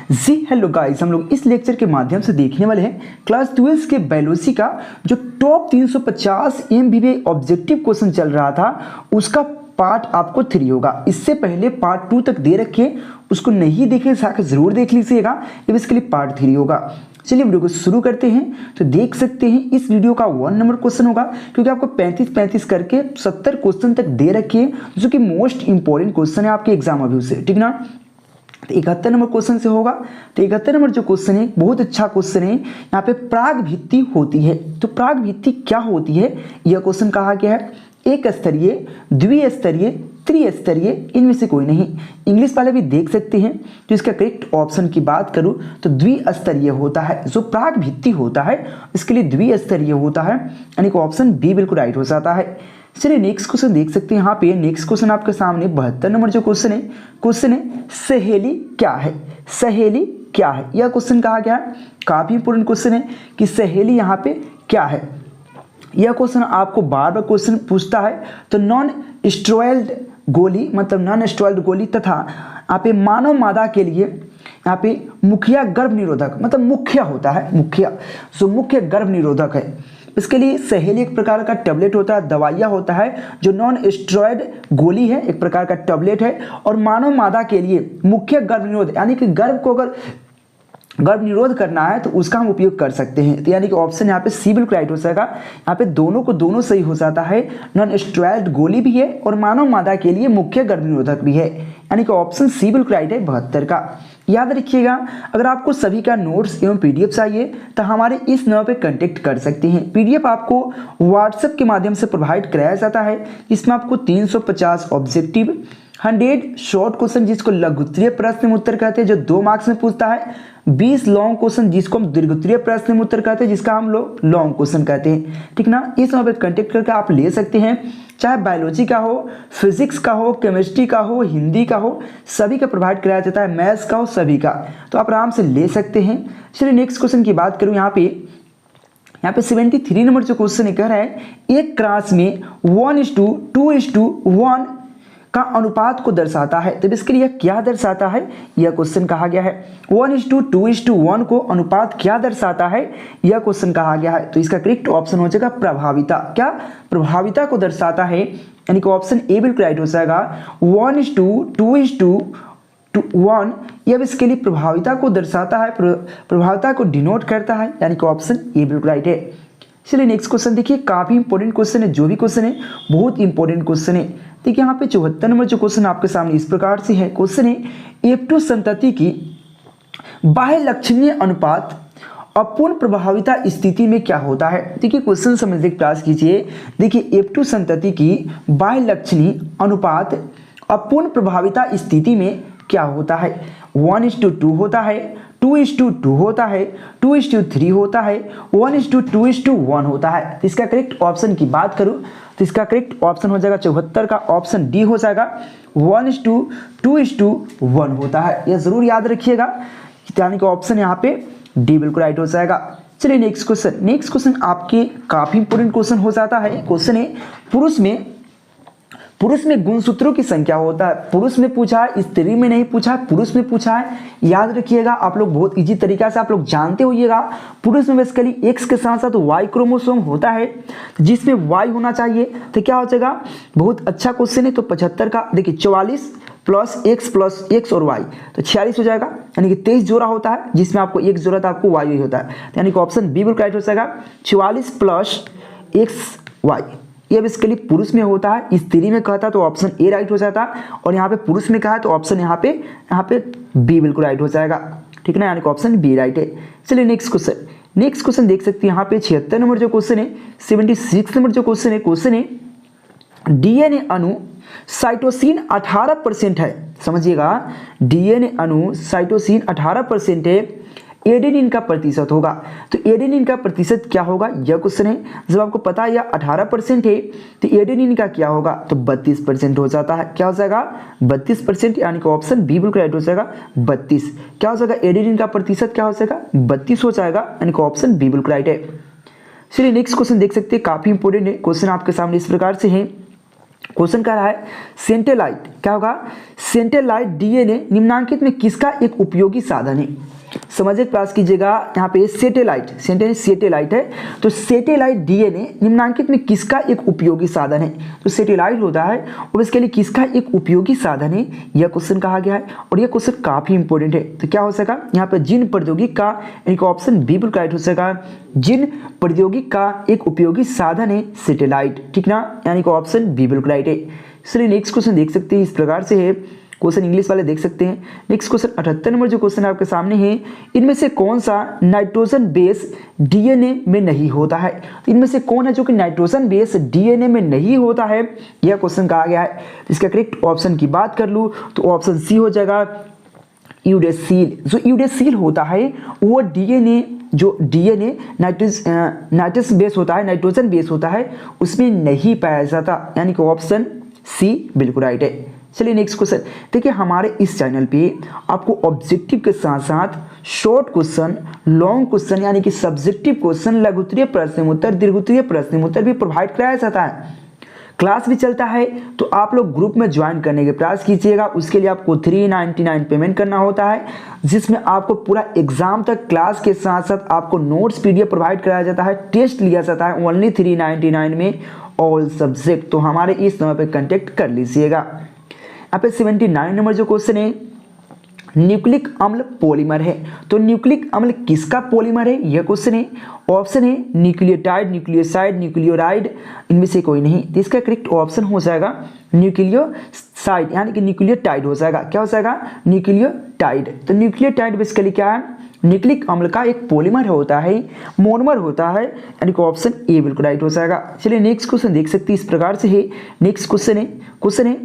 जी hello guys, हम लोग इस लेक्चर के माध्यम से देखने वाले हैं क्लास 12 के बायोलॉजी का जो टॉप 350 एमबीबीए ऑब्जेक्टिव क्वेश्चन चल रहा था उसका पार्ट आपको 3 होगा। इससे पहले पार्ट 2 तक दे रखे, उसको नहीं देखे जाकर जरूर देख लीजिएगा। अब इसके लिए पार्ट 3 होगा। चलिए वीडियो को शुरू करते हैं। तो देख सकते हैं इस वीडियो का 1 नंबर क्वेश्चन होगा, क्योंकि आपको 35 करके 70 क्वेश्चन तक दे रखे हैं जो कि मोस्ट इंपॉर्टेंट क्वेश्चन है आपके एग्जाम अभी से, ठीक ना। तो 71 नंबर क्वेश्चन से होगा। तो 71 नंबर जो क्वेश्चन है बहुत अच्छा क्वेश्चन है। यहाँ पे प्राग भित्ति होती है, तो प्राग भित्ति क्या होती है यह क्वेश्चन कहा गया है। एक स्तरीय, द्विस्तरीय, त्रिस्तरीय, इनमें से कोई नहीं। इंग्लिश वाले भी देख सकते हैं। तो इसका करेक्ट ऑप्शन की बात करूं तो द्विस्तरीय होता है। जो प्राग भित्ति होता है इसके लिए द्विस्तरीय होता है, यानी कि ऑप्शन बी बिल्कुल राइट हो जाता है। चलिए नेक्स्ट क्वेश्चन देख सकते हैं। यहाँ पे नेक्स्ट क्वेश्चन आपके सामने 72 नंबर जो क्वेश्चन है सहेली क्या है। सहेली क्या है यह क्वेश्चन कहा गया है। काफी इंपोर्टेंट क्वेश्चन है कि सहेली यहाँ पे क्या है। यह क्वेश्चन आपको बार बार क्वेश्चन पूछता है। तो नॉन स्टेरॉयड गोली मतलब नॉन स्टेरॉयड गोली तथा यहाँ पे मानव मादा के लिए यहाँ पे मुखिया गर्भ निरोधक मतलब मुख्य होता है, मुखिया जो मुख्य गर्भ निरोधक है। इसके लिए सहेली एक प्रकार का टैबलेट होता है, दवाइयाँ होता है जो नॉन स्टेरॉयड गोली है, एक प्रकार का टैबलेट है। और मानव मादा के लिए मुख्य गर्भ निरोध यानी कि गर्भ को अगर गर्भ निरोध करना है तो उसका हम उपयोग कर सकते हैं। तो यानी कि ऑप्शन यहाँ पे सी बिल्कुल राइट हो जाएगा। यहाँ पे दोनों को दोनों सही हो जाता है। नॉन स्टेरॉयड गोली भी है और मानव मादा के लिए मुख्य गर्भ निरोधक भी है, यानी कि ऑप्शन सी बिल्कुल राइट है 72 का। याद रखिएगा, अगर आपको सभी का नोट्स एवं पीडीएफ चाहिए तो हमारे इस नंबर पे कांटेक्ट कर सकते हैं। पीडीएफ आपको व्हाट्सएप के माध्यम से प्रोवाइड कराया जाता है। इसमें आपको 350 ऑब्जेक्टिव, 100 शॉर्ट क्वेश्चन जिसको लघुत्तरीय प्रश्न उत्तर कहते हैं जो 2 मार्क्स में पूछता है, 20 लॉन्ग क्वेश्चन जिसको हम दीर्घोत्तरीय प्रश्न उत्तर कहते हैं जिसका हम लोग लॉन्ग क्वेश्चन कहते हैं, ठीक ना। इस नंबर पे कांटेक्ट करके आप ले सकते हैं, चाहे बायोलॉजी का हो, फिजिक्स का हो, केमिस्ट्री का हो, हिंदी का हो, सभी का प्रोवाइड कराया जाता है, मैथ्स का हो, सभी का। तो आप आराम से ले सकते हैं। चलिए नेक्स्ट क्वेश्चन की बात करूँ। यहाँ पे 73 नंबर जो क्वेश्चन कह रहा है एक क्लास में 1:2:1 का अनुपात को दर्शाता है। तो इसके लिए क्या दर्शाता है यह क्वेश्चन कहा गया है। 1:2:1 को अनुपात क्या दर्शाता है यह क्वेश्चन कहा गया है। तो इसका करेक्ट ऑप्शन हो जाएगा प्रभाविता। क्या प्रभाविता को दर्शाता है, यानी कि ऑप्शन ए बिल्कुल राइट हो जाएगा। 1:2:1 यह इसके लिए प्रभाविता को दर्शाता है, प्रभाविता को डिनोट करता है, यानी कि ऑप्शन ए बिल्कुल राइट है। चलिए नेक्स्ट क्वेश्चन देखिए, काफी इंपॉर्टेंट क्वेश्चन है। जो भी क्वेश्चन है बहुत इंपॉर्टेंट क्वेश्चन है। देखिए यहाँ पे 74 नंबर जो क्वेश्चन आपके सामने इस प्रकार से है। क्वेश्चन है F2 संतति की बाह्य लक्षणीय अनुपात अपूर्ण प्रभाविता स्थिति में क्या होता है। देखिए क्वेश्चन समझने का प्रयास कीजिए। देखिए F2 संतति की बाह्य लक्षणीय अनुपात अपूर्ण प्रभाविता स्थिति में क्या होता है। 1:2 होता है, 2:2 होता है, 2:3 होता है, 1:2:1 होता है। तो इसका करेक्ट ऑप्शन की बात करूं तो इसका करेक्ट ऑप्शन हो जाएगा 74 का ऑप्शन डी हो जाएगा। 1:2:1 होता है, यह जरूर याद रखिएगा, यानी कि ऑप्शन यहाँ पे डी बिल्कुल राइट हो जाएगा। चलिए नेक्स्ट क्वेश्चन आपके काफी इंपोर्टेंट क्वेश्चन हो जाता है। क्वेश्चन है पुरुष में गुणसूत्रों की संख्या होता है। पुरुष में पूछा है, स्त्री में नहीं पूछा है, पुरुष में पूछा है। याद रखिएगा, आप लोग बहुत इजी तरीका से आप लोग जानते होइएगा। पुरुष में बेसिकली एक्स के साथ साथ वाई क्रोमोसोम होता है, जिसमें वाई होना चाहिए। तो क्या हो जाएगा, बहुत अच्छा क्वेश्चन है। तो 75 का देखिए 44 प्लस एक्स और वाई तो 46 हो जाएगा, यानी कि 23 जोड़ा होता है जिसमें आपको एक जोड़ा आपको वाई होता है, यानी कि ऑप्शन बी बिल्कुल राइट हो जाएगा। 44 प्लस एक्स वाई ये इसके लिए पुरुष में होता है। स्त्री में कहता तो ऑप्शन ए राइट हो जाता, और यहाँ पे पुरुष में कहा है तो ऑप्शन यहाँ पे बी बिल्कुल राइट हो जाएगा, ठीक ना, यानी कि ऑप्शन बी राइट है। चलिए नेक्स्ट क्वेश्चन देख सकते हैं। यहाँ पे 76 नंबर जो क्वेश्चन है, 76 नंबर जो क्वेश्चन है डीएनए अणु साइटोसिन 18% है। समझिएगा, डीएनए अणु साइटोसिन 18% है, एडेनिन का प्रतिशत होगा। तो एडेनिन का प्रतिशत क्या होगा यह क्वेश्चन है। जब आपको पता है यह 18% है तो एडेनिन का क्या होगा, तो 32% हो जाता है। क्या हो जाएगा 32%, यानी कि ऑप्शन बी बिल्कुल राइट हो जाएगा 32। क्या हो जाएगा एडेनिन का प्रतिशत क्या हो जाएगा 32 हो जाएगा, यानी कि ऑप्शन बी बिल्कुल राइट है। चलिए नेक्स्ट क्वेश्चन देख सकते हैं, काफी इंपोर्टेंट है क्वेश्चन आपके सामने इस प्रकार से है। क्वेश्चन कह रहा है सेंटेलाइट क्या होगा, सेंटेलाइट डीएनए निम्नांकित में किसका एक उपयोगी साधन है। समझिए प्रयास कीजिएगा, यहाँ पे सेटेलाइट है, तो सेटेलाइट डीएनए निम्नांकित में किसका एक उपयोगी साधन है। तो सेटेलाइट होता है और इसके लिए किसका एक उपयोगी साधन है, यह क्वेश्चन कहा गया है और यह क्वेश्चन काफी इंपॉर्टेंट है। तो क्या हो सका यहाँ पे, जिन प्रौद्योगिकी का, यानी कि ऑप्शन बी बिल्कुल राइट हो सका, जिन प्रौद्योगिकी का एक उपयोगी साधन है सेटेलाइट, ठीक ना, यानी कि ऑप्शन बी बिल्कुल राइट है। इसलिए नेक्स्ट क्वेश्चन देख सकते हैं, इस प्रकार से है क्वेश्चन, इंग्लिश वाले देख सकते हैं। नेक्स्ट क्वेश्चन 78 नंबर जो क्वेश्चन आपके सामने है, इनमें से कौन सा नाइट्रोजन बेस डीएनए में नहीं होता है। तो इनमें से कौन है जो कि नाइट्रोजन बेस डीएनए में नहीं होता है, यह क्वेश्चन कहा गया है। इसका करेक्ट ऑप्शन की बात कर लूँ तो ऑप्शन सी हो जाएगा यूडेसिल। जो यूडेसिल होता है वो डीएनए, जो डीएनए नाइट्रस बेस होता है, नाइट्रोजन बेस होता है, उसमें नहीं पाया जाता, यानी कि ऑप्शन सी बिल्कुल राइट है। चलिए नेक्स्ट क्वेश्चन देखिए, हमारे इस चैनल पे आपको ऑब्जेक्टिव के साथ साथ शॉर्ट क्वेश्चन, लॉन्ग क्वेश्चन, यानी कि सब्जेक्टिव क्वेश्चन, लघुत्तरीय प्रश्न उत्तर, दीर्घोत्तरीय प्रश्न उत्तर भी प्रोवाइड कराया जाता है। क्लास भी चलता है, तो आप लोग ग्रुप में ज्वाइन करने के प्रयास कीजिएगा। उसके लिए आपको 399 पेमेंट करना होता है, जिसमें आपको पूरा एग्जाम तक क्लास के साथ साथ आपको नोट्स पीडीएफ प्रोवाइड कराया जाता है, टेस्ट लिया जाता है ओनली 399 में ऑल सब्जेक्ट। तो हमारे इस नंबर पर कॉन्टेक्ट कर लीजिएगा। यहाँ पे 79 नंबर जो क्वेश्चन है, न्यूक्लिक अम्ल पॉलीमर है, तो न्यूक्लिक अम्ल किसका पॉलीमर है, यह क्वेश्चन है। ऑप्शन है न्यूक्लियोटाइड, न्यूक्लियोसाइड, न्यूक्लियोराइड, इनमें से कोई नहीं। तो इसका करेक्ट ऑप्शन हो जाएगा न्यूक्लियोसाइड, यानी कि न्यूक्लियोटाइड हो जाएगा। क्या हो जाएगा, न्यूक्लियोटाइड। तो न्यूक्लियोटाइड बेसिकली क्या है, न्यूक्लिक अम्ल का एक पॉलीमर होता है, मोनोमर होता है, यानी कि ऑप्शन ए बिल्कुल राइट हो जाएगा। चलिए नेक्स्ट क्वेश्चन देख सकते हैं, इस प्रकार से है। नेक्स्ट क्वेश्चन है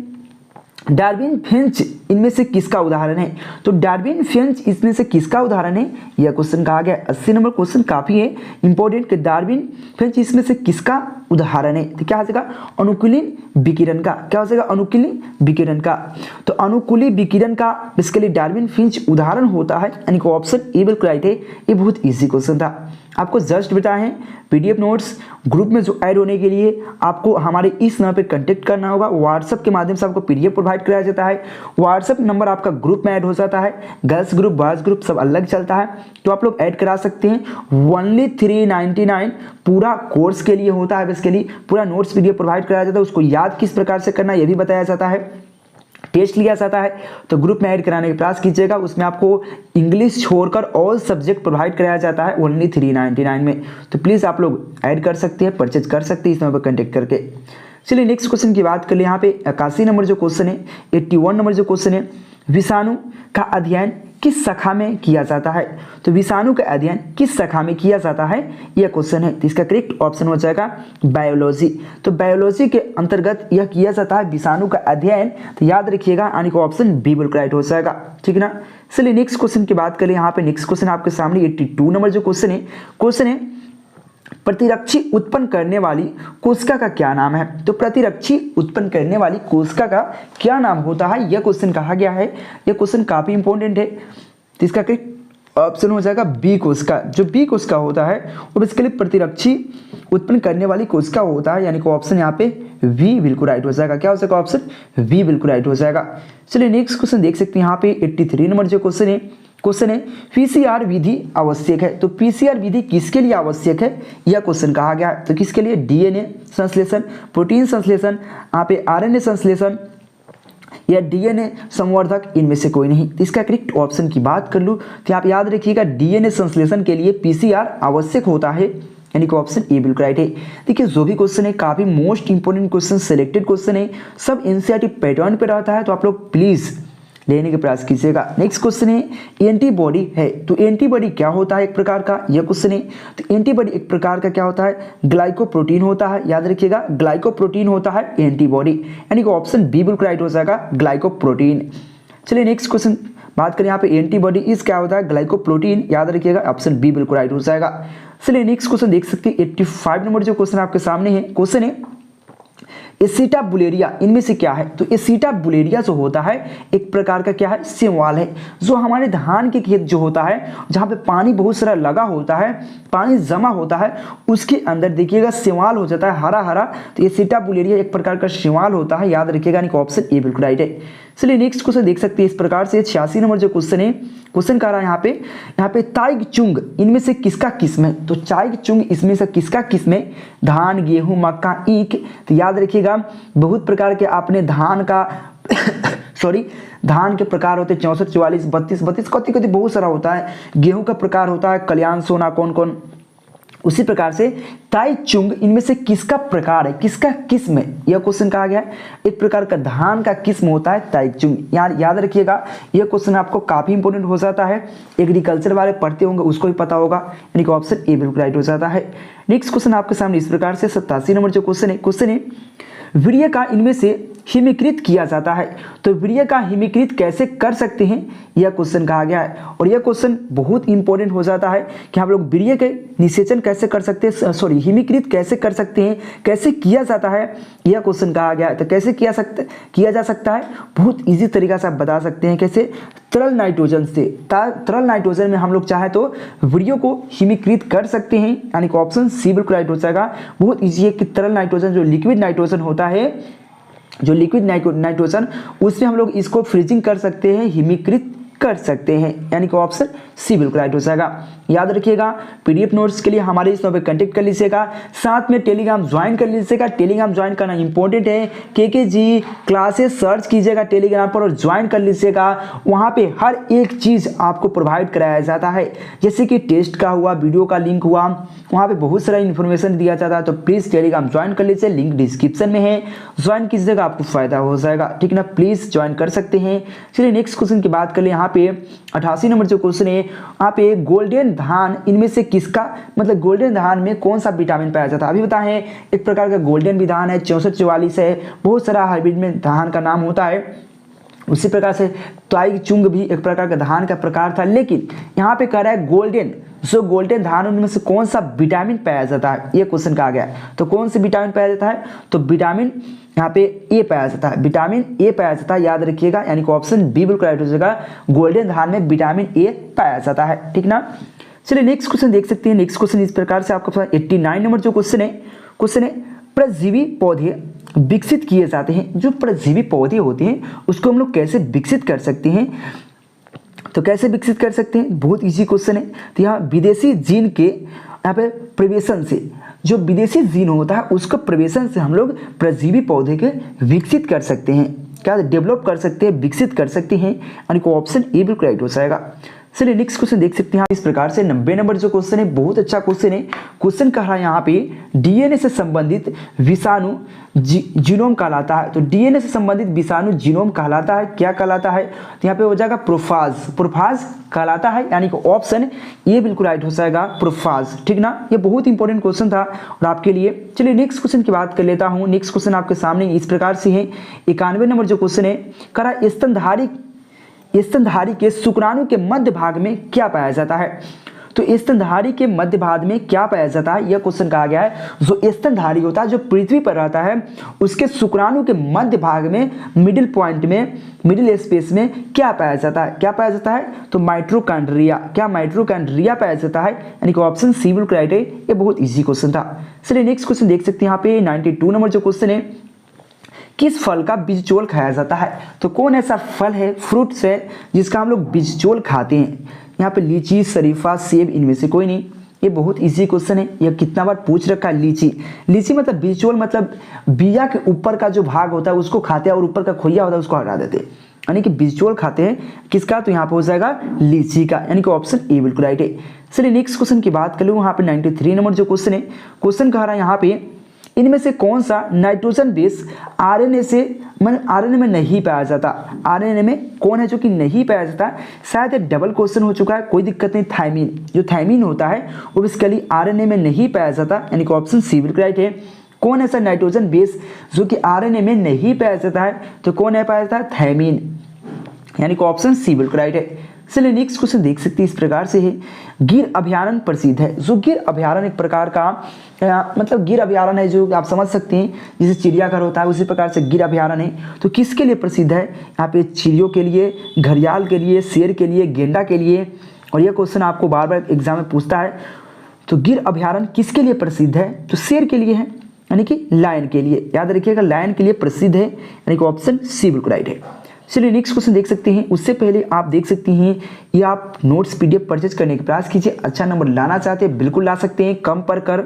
डार्विन फिंच इनमें से किसका उदाहरण है। तो डार्विन फिंच इसमें से किसका उदाहरण है, यह क्वेश्चन कहा गया। 80 नंबर क्वेश्चन काफी है इंपॉर्टेंट कि डार्विन फिंच इसमें से किसका उदाहरण है। तो क्या हो जाएगा, अनुकूलित विकिरण का। क्या हो जाएगा, अनुकूलित विकिरण का। तो अनुकूलित विकिरण का बेसिकली डार्विन फिंच उदाहरण होता है, यानी कि ऑप्शन ए बिल्कुल राइट है। ये बहुत ईजी क्वेश्चन था, आपको जस्ट बताएं। पीडीएफ नोट्स ग्रुप में जो ऐड होने के लिए आपको हमारे इस नंबर पे कांटेक्ट करना होगा। व्हाट्सएप के माध्यम से आपको पीडीएफ प्रोवाइड कराया जाता है। व्हाट्सएप नंबर आपका ग्रुप में ऐड हो जाता है, गर्ल्स ग्रुप, बॉयज ग्रुप सब अलग चलता है, तो आप लोग ऐड करा सकते हैं। ओनली 399 पूरा कोर्स के लिए होता है। इसके लिए पूरा नोट्स पीडीएफ प्रोवाइड कराया जाता है, उसको याद किस प्रकार से करना यह भी बताया जाता है, टेस्ट लिया जाता है। तो ग्रुप में ऐड कराने का प्रयास कीजिएगा। उसमें आपको इंग्लिश छोड़कर ऑल सब्जेक्ट प्रोवाइड कराया जाता है ओनली 399 में। तो प्लीज़ आप लोग ऐड कर सकते हैं, परचेज कर सकते हैं इस नंबर पर कॉन्टेक्ट करके। चलिए नेक्स्ट क्वेश्चन की बात कर ले। यहाँ पे 81 नंबर जो क्वेश्चन है, 81 नंबर जो क्वेश्चन है, विषाणु का अध्ययन किस शाखा में किया जाता है। तो विषाणु का अध्ययन किस शाखा में किया जाता है, यह क्वेश्चन है। तो इसका करेक्ट ऑप्शन हो जाएगा बायोलॉजी। तो बायोलॉजी के अंतर्गत यह किया जाता है विषाणु का अध्ययन। तो याद रखिएगा, यानी कि ऑप्शन बी बिल्कुल राइट हो जाएगा, ठीक ना। चलिए नेक्स्ट क्वेश्चन की बात करें। यहाँ पे नेक्स्ट क्वेश्चन आपके सामने 82 नंबर जो क्वेश्चन है प्रतिरक्षी उत्पन्न करने वाली कोशिका का क्या नाम है। तो प्रतिरक्षी उत्पन्न करने वाली कोशिका का क्या नाम होता है, यह क्वेश्चन कहा गया है। यह क्वेश्चन काफी इंपॉर्टेंट है। तो इसका करेक्ट ऑप्शन हो जाएगा बी कोशिका। जो बी कोशिका होता है वो बेसिकली प्रतिरक्षी उत्पन्न करने वाली कोशिका होता है, यानी कि ऑप्शन यहाँ पे वी बिल्कुल राइट हो जाएगा। क्या हो जाएगा, ऑप्शन वी बिल्कुल राइट हो जाएगा। चलिए नेक्स्ट क्वेश्चन देख सकते हैं। यहाँ पे 83 नंबर जो क्वेश्चन है पीसीआर विधि आवश्यक है। तो पीसीआर विधि किसके लिए आवश्यक है, यह क्वेश्चन कहा गया है। तो किसके लिए, डीएनए संश्लेषण, प्रोटीन संश्लेषण, यहाँ पे आरएनए संश्लेषण या डीएनए संवर्धक, इनमें से कोई नहीं। तो इसका करेक्ट ऑप्शन की बात कर लूँ तो आप याद रखिएगा डीएनए संश्लेषण के लिए पीसीआर आवश्यक होता है, यानी कि ऑप्शन ए बिल्कुल राइट है। देखिए जो भी क्वेश्चन है काफी most important question, selected question है, सब एनसीईआरटी पैटर्न पे रहता है, तो आप लोग प्लीज लेने के प्रयास कीजिएगा। नेक्स्ट क्वेश्चन है एंटीबॉडी है। तो एंटीबॉडी क्या होता है, एक प्रकार का यह क्वेश्चन है। तो एंटीबॉडी एक प्रकार का क्या होता है, ग्लाइकोप्रोटीन होता है। याद रखिएगा ग्लाइकोप्रोटीन होता है एंटीबॉडी, यानी कि ऑप्शन बी बिल्कुल राइट हो जाएगा, ग्लाइकोप्रोटीन। चलिए नेक्स्ट क्वेश्चन बात करें। यहाँ पे एंटीबॉडी इस क्या होता है, ग्लाइकोप्रोटीन। याद रखिएगा ऑप्शन बी बिल्कुल राइट हो जाएगा। चलिए नेक्स्ट क्वेश्चन देख सकते हैं 85 नंबर जो क्वेश्चन आपके सामने है। क्वेश्चन है एसिटाबुलेरिया इनमें से क्या है? तो एसिटाबुलेरिया जो होता है एक प्रकार का क्या है? शैवाल है। जो हमारे धान के खेत जो होता है, जहाँ पे पानी बहुत सारा लगा होता है, पानी जमा होता है, उसके अंदर देखिएगा शैवाल हो जाता है हरा हरा। तो एसिटाबुलेरिया एक प्रकार का शैवाल होता है, याद रखिएगा। यानी कि ऑप्शन ए बिल्कुल राइट है। चलिए नेक्स्ट क्वेश्चन देख सकते हैं इस प्रकार से। 86 नंबर जो क्वेश्चन है, क्वेश्चन कह रहा है यहाँ पे ताइग चुंग इनमें से किसका किस्म है? तो ताइग चुंग इसमें से किसका किस्म है? धान, गेहूं, मक्का, ईख। तो याद रखिएगा बहुत प्रकार के आपने धान का धान के प्रकार होते हैं 64, 44, 32, कति बहुत सारा होता है। गेहूं का प्रकार होता है कल्याण, सोना, कौन कौन। उसी प्रकार से ताई चुंग इनमें से किसका प्रकार है, किसका किस्म है? यह क्वेश्चन कहा गया है। एक प्रकार का धान का किस्म होता है ताई चुंग। याद रखिएगा यह क्वेश्चन आपको काफी इंपोर्टेंट हो जाता है। एग्रीकल्चर वाले पढ़ते होंगे उसको भी पता होगा। यानी कि ऑप्शन ए बिल्कुल राइट हो जाता है। नेक्स्ट क्वेश्चन आपके सामने इस प्रकार से 87 नंबर जो क्वेश्चन है वीर्य का इनमें से हिमीकृत किया जाता है। तो वीर्य का हिमीकृत कैसे कर सकते हैं, यह क्वेश्चन कहा गया है। और यह क्वेश्चन बहुत इंपॉर्टेंट हो जाता है कि हम लोग वीर्य के निषेचन कैसे कर सकते हैं, हिमीकृत कैसे कर सकते हैं, कैसे किया जाता है, यह क्वेश्चन कहा गया है। तो कैसे किया जा सकता है? बहुत ईजी तरीका से आप बता सकते हैं। कैसे? तरल नाइट्रोजन से। तरल नाइट्रोजन में हम लोग चाहे तो वीर्य को हिमीकृत कर सकते हैं। यानी कि ऑप्शन सी बिल्कुल राइट हो जाएगा। बहुत ईजी है कि तरल नाइट्रोजन जो लिक्विड नाइट्रोजन होता है, जो लिक्विड नाइट्रोजन, उसमें हम लोग इसको फ्रीजिंग कर सकते हैं, हिमीकृत कर सकते हैं। यानी कि ऑप्शन सी बिल्कुल राइट हो जाएगा। याद रखिएगा पीडीएफ नोट्स के लिए हमारे इस नंबर पर कांटेक्ट कर लीजिएगा। साथ में टेलीग्राम ज्वाइन कर लीजिएगा। टेलीग्राम ज्वाइन करना इंपॉर्टेंट है। के जी क्लासेस सर्च कीजिएगा टेलीग्राम पर और ज्वाइन कर लीजिएगा। वहाँ पे हर एक चीज़ आपको प्रोवाइड कराया जाता है, जैसे कि टेस्ट का हुआ, वीडियो का लिंक हुआ, वहाँ पे बहुत सारा इन्फॉर्मेशन दिया जाता है। तो प्लीज़ टेलीग्राम ज्वाइन कर लीजिए, लिंक डिस्क्रिप्शन में है, ज्वाइन कीजिएगा, आपको फायदा हो जाएगा। ठीक ना, प्लीज़ ज्वाइन कर सकते हैं। चलिए नेक्स्ट क्वेश्चन की बात कर ले। यहाँ पे 88 नंबर जो क्वेश्चन है, यहाँ पे गोल्डन धान इनमें से किसका, मतलब गोल्डन धान में कौन सा विटामिन पाया जाता है? अभी बताएं, एक प्रकार का गोल्डन भी धान है, 64, 44 है, बहुत सारा हाइब्रिड में धान का नाम होता है। उसी प्रकार से ताइग चुंग भी एक प्रकार का धान का प्रकार था, लेकिन यहाँ पे कह रहा है गोल्डन, जो गोल्डन धान उनमें से कौन सा विटामिन पाया जाता है, ये क्वेश्चन कहा गया है। तो कौन से विटामिन पाया जाता है? तो विटामिन यहाँ पे ए पाया जाता है, विटामिन ए पाया जाता है, याद रखिएगा। यानी कि ऑप्शन बी बिल्कुल राइट हो जाएगा। गोल्डन धान में विटामिन ए पाया जाता है। ठीक ना, चलिए नेक्स्ट क्वेश्चन देख सकते हैं। नेक्स्ट क्वेश्चन इस प्रकार से आपका 89 नंबर जो क्वेश्चन है परजीवी पौधे विकसित किए जाते हैं। जो परजीवी पौधे होते हैं उसको हम लोग कैसे विकसित कर सकते हैं? तो कैसे विकसित कर सकते हैं? बहुत इजी क्वेश्चन है। तो यहाँ विदेशी जीन के यहाँ पे प्रवेशन से, जो विदेशी जीन होता है उसका प्रवेशन से हम लोग परजीवी पौधे के विकसित कर सकते हैं। क्या डेवलप कर सकते हैं, विकसित कर सकते हैं। यानी कि ऑप्शन ए बिल्कुल राइट हो जाएगा। चलिए नेक्स्ट क्वेश्चन देख सकते हैं इस प्रकार से। 90 नंबर जो क्वेश्चन है, बहुत अच्छा क्वेश्चन है। क्वेश्चन कह रहा है यहाँ पे डीएनए से संबंधित विषाणु जीनोम कहलाता है। तो डीएनए से संबंधित विषाणु जीनोम कहलाता है, क्या कहलाता है? तो यहाँ पे हो जाएगा प्रोफाज कहलाता है। यानी कि ऑप्शन ये बिल्कुल राइट हो जाएगा, प्रोफाज। ठीक ना, ये बहुत इंपॉर्टेंट क्वेश्चन था और आपके लिए। चलिए नेक्स्ट क्वेश्चन की बात कर लेता हूँ। नेक्स्ट क्वेश्चन आपके सामने इस प्रकार से है। 91 नंबर जो क्वेश्चन है, कह रहा स्तनधारी के शुक्राणु के मध्य भाग में क्या पाया जाता है? तो स्तनधारी के मध्य भाग में क्या पाया जाता है, यह क्वेश्चन कहा गया है। जो स्तनधारी होता है, जो पृथ्वी पर रहता है, उसके शुक्राणु के मध्य भाग में, मिडिल पॉइंट में, मिडिल स्पेस में क्या पाया जाता है? क्या पाया जाता है? तो माइटोकॉन्ड्रिया। क्या माइटोकॉन्ड्रिया पाया जाता है? यानी कि ऑप्शन सी बिल्कुल राइट है। ये बहुत ईजी क्वेश्चन था। चलिए नेक्स्ट क्वेश्चन देख सकते हैं। यहाँ पे 92 नंबर जो क्वेश्चन है, किस फल का बीजचोल खाया जाता है? तो कौन ऐसा फल है, फ्रूट्स है, जिसका हम लोग बीजचोल खाते हैं? यहाँ पे लीची, शरीफा, सेब, इनमें से कोई नहीं। ये बहुत इजी क्वेश्चन है। यह कितना बार पूछ रखा है। लीची मतलब बीजचोल मतलब बिया के ऊपर का जो भाग होता है उसको खाते हैं और ऊपर का खोइया होता है उसको हटा देते हैं। यानी कि बीजचोल खाते हैं किसका? तो यहाँ पे हो जाएगा लीची का। यानी कि ऑप्शन ए बिल्कुल राइट है। चलिए नेक्स्ट क्वेश्चन की बात कर लूँ। यहाँ पे 93 नंबर जो क्वेश्चन है, क्वेश्चन कह रहा है यहाँ पे इनमें से कौन सा नाइट्रोजन बेस आरएनए में नहीं पाया जाता? आरएनए में कौन है जो कि नहीं पाया जाता? शायद डबल क्वेश्चन हो चुका है, कोई दिक्कत नहीं। थायमीन, जो थायमीन होता है वो बेसिकली आरएनए में नहीं पाया जाता। यानी कि ऑप्शन सी बिल्कुल राइट है। कौन ऐसा नाइट्रोजन बेस जो कि आरएनए में नहीं पाया जाता है? तो कौन है पाया जाता है? थायमीन। यानी कि ऑप्शन सी बिल्कुल राइट है। चलिए नेक्स्ट क्वेश्चन देख सकते हैं इस प्रकार से है, गिर अभयारण्य प्रसिद्ध है। जो गिर अभयारण्य एक प्रकार का मतलब गिर अभयारण्य है जो आप समझ सकते हैं जैसे चिड़ियाघर होता है उसी प्रकार से गिर अभयारण्य है। तो किसके लिए प्रसिद्ध है? यहाँ पे चिड़ियों के लिए, घड़ियाल के लिए, शेर के लिए, गेंडा के लिए। और यह क्वेश्चन आपको बार बार एग्जाम में पूछता है। तो गिर अभयारण्य किसके लिए प्रसिद्ध है? तो शेर के लिए है, यानी कि लायन के लिए। याद रखिएगा लायन के लिए प्रसिद्ध है, यानी कि ऑप्शन सी बिल्कुल राइट है। चलिए नेक्स्ट क्वेश्चन देख सकते हैं। उससे पहले आप देख सकते हैं ये आप नोट्स पीडीएफ परचेज करने का प्रयास कीजिए। अच्छा नंबर लाना चाहते हैं बिल्कुल ला सकते हैं, कम पर कर,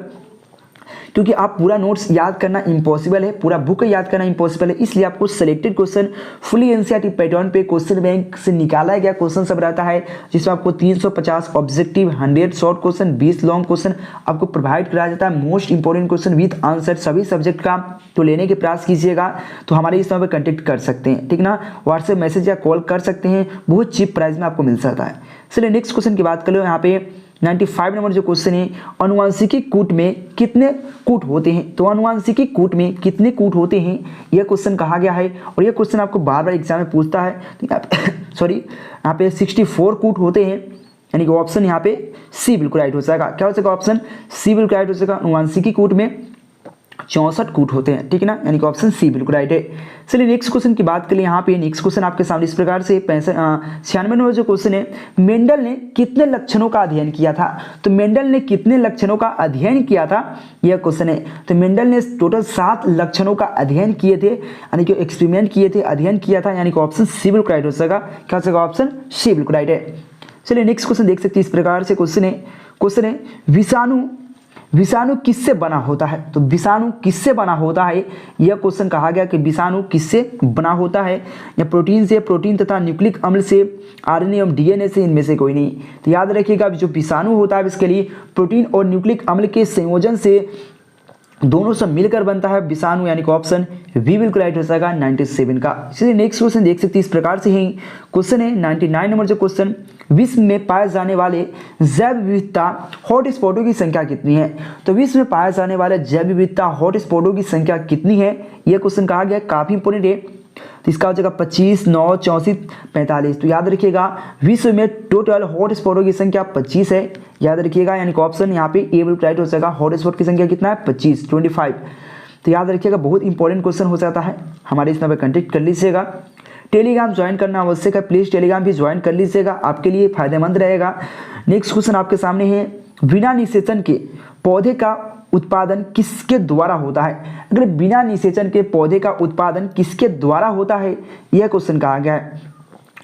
क्योंकि आप पूरा नोट्स याद करना इम्पॉसिबल है, पूरा बुक याद करना इम्पॉसिबल है। इसलिए आपको selected question fully NCERT pattern पे क्वेश्चन बैंक से निकाला गया क्वेश्चन सब रहता है, जिसमें आपको 350 objective, 100 short question, 20 long question आपको प्रोवाइड कराया जाता है। Most important question with answer सभी सब्जेक्ट का तो लेने के प्रयास कीजिएगा। तो हमारे इस नंबर पर कॉन्टेक्ट कर सकते हैं, ठीक ना, व्हाट्सएप मैसेज या कॉल कर सकते हैं, बहुत चीप प्राइस में आपको मिल सकता है। चलिए नेक्स्ट क्वेश्चन की बात कर लो। यहाँ पे 95 नंबर जो क्वेश्चन है, अनुवांशिकी कूट में कितने कूट होते हैं? तो अनुवांशिकी कूट में कितने कूट होते हैं यह क्वेश्चन कहा गया है। और यह क्वेश्चन आपको बार बार एग्जाम में पूछता है। तो यहाँ पे 64 कूट होते हैं, यानी कि ऑप्शन यहाँ पे सी बिल्कुल राइट हो जाएगा। क्या हो जाएगा? ऑप्शन सी बिल्कुल राइट हो जाएगा। अनुवांशिकी कूट में 64 कूट होते हैं, ठीक है ना, यानी कि ऑप्शन सी बिल्कुल राइट है। चलिए नेक्स्ट क्वेश्चन की बात करें। यहाँ पे नेक्स्ट क्वेश्चन आपके सामने इस प्रकार से 96 नंबर जो क्वेश्चन है, मेंडल ने कितने लक्षणों का अध्ययन किया था? तो मेंडल ने कितने लक्षणों का अध्ययन किया था यह क्वेश्चन है। तो मेंडल ने टोटल 7 लक्षणों का अध्ययन किए थे, यानी कि एक्सपेरिमेंट किए थे, अध्ययन किया था, यानी कि ऑप्शन सी बिल्कुल राइट हो जाएगा। क्या हो जाएगा? ऑप्शन सी बिल्कुल राइट है। चलिए नेक्स्ट क्वेश्चन देख सकते हैं इस प्रकार से क्वेश्चन है विषाणु किससे बना होता है? तो विषाणु किससे बना होता है यह क्वेश्चन कहा गया कि विषाणु किससे बना होता है? या प्रोटीन से, प्रोटीन तथा न्यूक्लिक अम्ल से, आरएनए एवं डीएनए से, इनमें से कोई नहीं। तो याद रखिएगा जो विषाणु होता है इसके लिए प्रोटीन और न्यूक्लिक अम्ल के संयोजन से दोनों से मिलकर बनता है विषाणु, यानी कि ऑप्शन बी बिल्कुल राइट हो जाएगा 97 का। इसलिए नेक्स्ट क्वेश्चन देख सकते हैं इस प्रकार से ही क्वेश्चन है 99 नंबर जो क्वेश्चन, विश्व में पाए जाने वाले जैव विविधता हॉटस्पॉटों की संख्या कितनी है? तो विश्व में पाए जाने वाले जैव विविधता हॉटस्पॉटों की संख्या कितनी है यह क्वेश्चन कहा गया, काफी इंपोर्टेंट है। तो इसका हो जाएगा 25, 9, 34, 45। तो याद रखिएगा विश्व में टोटल हॉटस्पॉटों की संख्या 25 है, याद रखिएगा, यानी कि ऑप्शन यहाँ पे ए बिल्कुल राइट हो जाएगा। हॉटस्पॉट की संख्या कितना है? 25। तो याद रखिएगा बहुत इंपॉर्टेंट क्वेश्चन हो जाता है। हमारे इस नंबर कॉन्टेक्ट कर लीजिएगा। टेलीग्राम ज्वाइन करना आवश्यक है, प्लीज टेलीग्राम भी ज्वाइन कर लीजिएगा, आपके लिए फायदेमंद रहेगा। नेक्स्ट क्वेश्चन आपके सामने है, बिना निषेचन के पौधे का उत्पादन किसके द्वारा होता है? अगर बिना निषेचन के पौधे का उत्पादन किसके द्वारा होता है यह क्वेश्चन कहा गया है।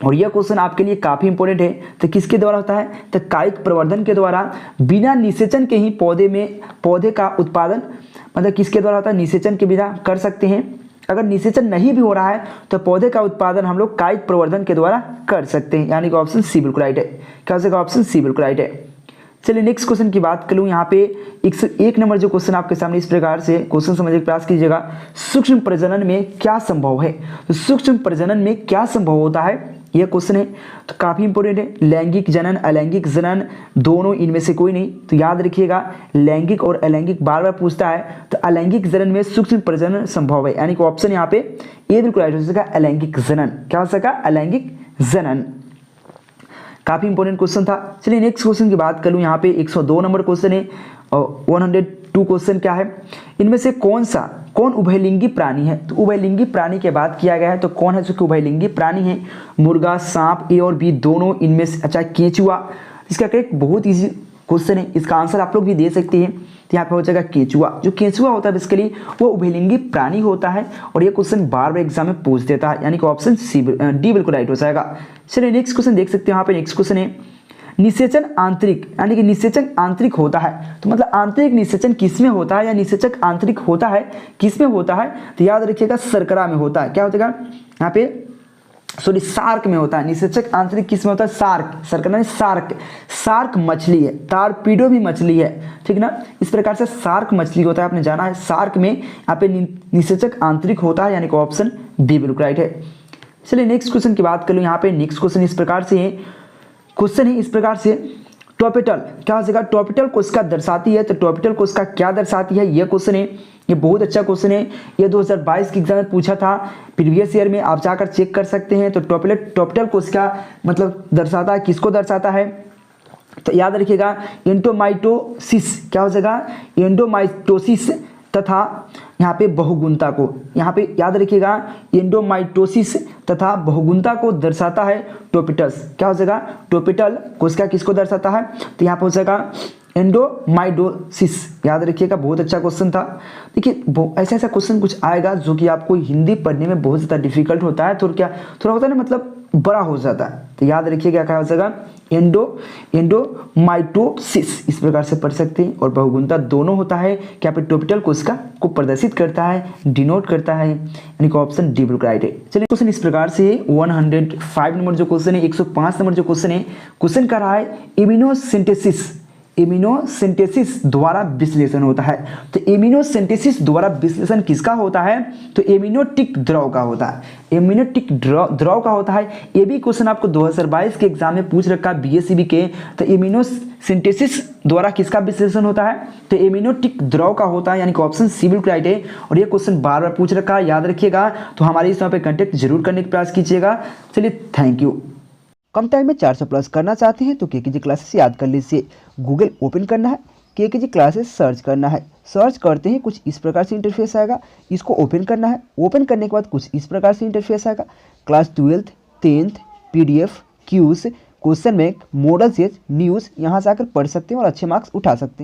और यह क्वेश्चन आपके लिए काफी इंपॉर्टेंट है। तो किसके द्वारा होता है? तो कायिक प्रवर्धन के द्वारा, बिना निषेचन के ही पौधे का उत्पादन मतलब किसके द्वारा होता है? निषेचन के बिना कर सकते हैं। अगर निषेचन नहीं भी हो रहा है तो पौधे का उत्पादन हम लोग कायिक प्रवर्धन के द्वारा कर सकते हैं, यानी कि ऑप्शन सी बिल्कुल राइट है। क्या हो जाएगा? ऑप्शन सी बिल्कुल राइट है। चलिए नेक्स्ट क्वेश्चन की बात करूं। यहाँ पे 101 नंबर जो क्वेश्चन आपके सामने इस प्रकार से क्वेश्चन समझने का प्रयास कीजिएगा, सूक्ष्म प्रजनन में क्या संभव है? तो सूक्ष्म प्रजनन में क्या संभव होता है यह क्वेश्चन है, तो काफी इंपोर्टेंट है। लैंगिक जनन, अलैंगिक जनन, दोनों, इनमें से कोई नहीं। तो याद रखिएगा लैंगिक और अलैंगिक बार बार पूछता है। तो अलैंगिक जनन में सूक्ष्म प्रजनन संभव है, यानी कि ऑप्शन यहाँ पे ए बिल्कुल राइट हो सका, अलैंगिक जनन। क्या हो सका? अलैंगिक जनन। काफी इंपॉर्टेंट क्वेश्चन था। चलिए नेक्स्ट क्वेश्चन की बात करूं। यहाँ पे 102 नंबर क्वेश्चन है और 102 क्वेश्चन क्या है, इनमें से कौन उभयलिंगी प्राणी है? तो उभयलिंगी प्राणी की बात किया गया है, तो कौन है जो कि उभयलिंगी प्राणी है? मुर्गा, सांप, ए और बी दोनों, इनमें से अच्छा केंचुआ। इसका करेक्ट बहुत ईजी क्वेश्चन है, इसका आंसर आप लोग भी दे सकते हैं। तो यहाँ पे हो जाएगा केंचुआ। जो केंचुआ होता है बेसिकली वो उभयलिंगी प्राणी होता है और ये क्वेश्चन बार बार एग्जाम में पूछ देता है, यानी कि ऑप्शन सी डी बिल्कुल राइट हो जाएगा। चलिए नेक्स्ट क्वेश्चन देख सकते हैं। यहाँ पे नेक्स्ट क्वेश्चन है, निषेचन आंतरिक, यानी कि निषेचन आंतरिक होता है। तो मतलब आंतरिक निषेचन किसमें होता है या निषेचक आंतरिक होता है किसमें होता है? तो याद रखिएगा शर्करा में होता है। क्या हो जाएगा? यहाँ पे शार्क में होता है। निषेचक आंतरिक किस में होता है? शार्क, शर्करा नहीं, शार्क मछली है, टारपीडो भी मछली है, ठीक ना। इस प्रकार से शार्क मछली होता है, आपने जाना है। शार्क में यहाँ पे निषेचक आंतरिक होता है, यानी कि ऑप्शन बी बिल्कुल राइट है। चलिए नेक्स्ट क्वेश्चन की बात कर लो। यहाँ पे नेक्स्ट क्वेश्चन इस प्रकार से है, क्वेश्चन है इस प्रकार से, टॉपिटल क्या हो जाएगा, टॉपिटल कोशिका दर्शाती है, तो टॉपिटल कोशिका क्या दर्शाती है, ये क्वेश्चन है, ये बहुत अच्छा क्वेश्चन है, ये 2022 के एग्जाम में पूछा था, प्रीवियस ईयर में आप जाकर चेक कर सकते हैं। तो टॉपिटल कोशिका मतलब दर्शाता है, किसको दर्शाता है, तो याद रखिएगा एंडोमाइटोसिस क्या हो जाएगा, एंडोमाइटोसिस तथा यहाँ पे बहुगुणता को, यहाँ पे याद रखिएगा एंडोमाइटोसिस तथा बहुगुणता को दर्शाता है टॉपिटस, क्या हो जाएगा, टॉपिटल कोशिका किसको दर्शाता है, तो यहाँ पे हो जाएगा एंडोमाइटोसिस, याद रखिएगा, बहुत अच्छा क्वेश्चन था। देखिए ऐसा ऐसा क्वेश्चन कुछ आएगा जो कि आपको हिंदी पढ़ने में बहुत ज़्यादा डिफिकल्ट होता है, थोड़ा होता है ना, मतलब बड़ा हो जाता है, तो याद रखिएगा क्या हो जाएगा, एंडोमाइटोसिस इस प्रकार से पढ़ सकते हैं। और बहुगुणता दोनों होता है, क्या पे टॉपिटल कोशिका को प्रदर्शित करता है, डिनोट करता है, यानी कि ऑप्शन डी बिल्कुल राइट है। चलिए क्वेश्चन इस प्रकार से 105 नंबर जो क्वेश्चन है, 105 नंबर जो क्वेश्चन है, क्वेश्चन कर रहा है इम्यूनोसिंथेसिस द्वारा विश्लेषण होता है। तो इम्यूनोसिंथेसिस द्वारा विश्लेषण किसका होता है, तो एमिनोटिक द्रव का होता है, एमिनोटिक द्रव का होता है। ये भी क्वेश्चन आपको 2022 के एग्जाम में पूछ रखा बीएससीबी के। तो इम्यूनोसिंथेसिस द्वारा किसका विश्लेषण होता है, तो एमिनोटिक द्रव का होता है, यानी कि ऑप्शन सी बिल्कुल राइट है। और ये क्वेश्चन बार बार पूछ रखा है, याद रखिएगा, तो हमारे इस पे कॉन्टेक्ट जरूर करने का प्रयास कीजिएगा। चलिए थैंक यू। कम टाइम में 400 प्लस करना चाहते हैं तो केकेजी क्लासेस याद कर लीजिए, गूगल ओपन करना है, केकेजी क्लासेस सर्च करना है, सर्च करते हैं कुछ इस प्रकार से इंटरफेस आएगा, इसको ओपन करना है, ओपन करने के बाद कुछ इस प्रकार से इंटरफेस आएगा, class 12th 10th PDF Qs question bank model says news, यहाँ से आकर पढ़ सकते हैं और अच्छे मार्क्स उठा सकते हैं।